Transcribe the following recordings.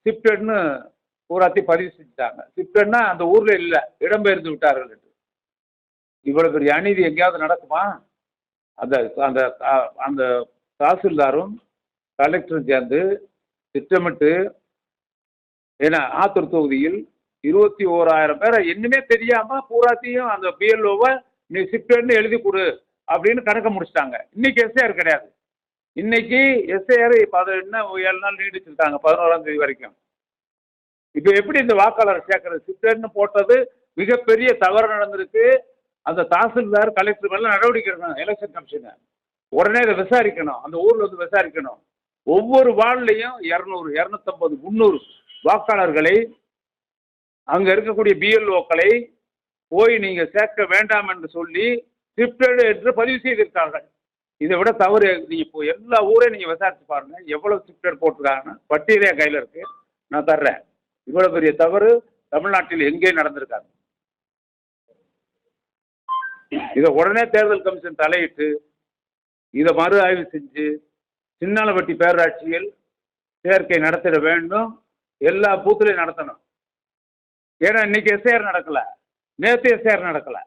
ஷிஃப்டட்னு பூராத்தையும் பதிவு செஞ்சுட்டாங்க. ஷிஃப்டட்னா அந்த ஊர்ல இல்ல, இடம்பெயர்ந்து விட்டார்கள் என்று. இவ்வளவு பெரிய அநீதி எங்கேயாவது நடக்குமா? அந்த அந்த அந்த தாசில்தாரும் கலெக்டரும் சேர்ந்து திட்டமிட்டு, ஏன்னா ஆத்தூர் தொகுதியில் 21,000 பேரை இன்னுமே தெரியாம பூராத்தையும் அந்த பிஎல்ஓவை நீ ஷிஃப்டட்னு எழுதி கொடு அப்படின்னு கணக்க முடிச்சிட்டாங்க. இன்னைக்கு எஸ்ஐஆர் கிடையாது. இன்னைக்கு எஸ்ஐஆர் இன்னும் 7 நாள் நீடிச்சிருக்காங்க, 11ஆம் தேதி வரைக்கும். இப்போ எப்படி இந்த வாக்காளர் சேர்க்கறது? ஷிஃப்டட்னு போட்டது மிகப்பெரிய தவறு நடந்திருக்கு. அந்த தாசில்தார் கலெக்டர் மேல நடவடிக்கை எடுக்கணும். எலெக்ஷன் கமிஷனை உடனே இதை விசாரிக்கணும். அந்த ஊர்ல வந்து விசாரிக்கணும். ஒவ்வொரு வார்டுலையும் 200, 250, 300 வாக்காளர்களை, அங்க இருக்கக்கூடிய பிஎல்ஓக்களை போய் நீங்க சேர்க்க வேண்டாம் என்று சொல்லி ஷிஃப்டட் என்று பதிவு செய்திருக்கார்கள். இதை விட தவறு நீங்க இப்போ எல்லா ஊரையும் நீங்க விசாரிச்சு பாருங்க, எவ்வளவு ஷிஃப்டட் போட்டிருக்காங்கன்னு. பட்டியலே கையில் இருக்கு, நான் தர்றேன். இவ்வளவு பெரிய தவறு தமிழ்நாட்டில் எங்கே நடந்திருக்காங்க. இதை உடனே தேர்தல் கமிஷன் தலையிட்டு இதை மறு ஆய்வு செஞ்சு சின்னாலப்பட்டி பேரூராட்சியில் சேர்க்கை நடத்திட வேண்டும். எல்லா பூத்துலையும் நடத்தணும். ஏன்னா இன்னைக்கு எஸ்ஐஆர் நடக்கல, நேற்று எஸ்ஐஆர் நடக்கல.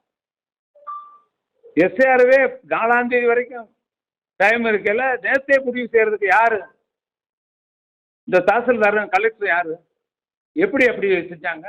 எஸ்ஐஆர்வே 4ஆம் தேதி வரைக்கும் டைம் இருக்கல. நேற்றே முடிவு செய்யறதுக்கு யாரு? இந்த தாசில்தார் கலெக்டர் யாரு? எப்படி அப்படி செஞ்சாங்க?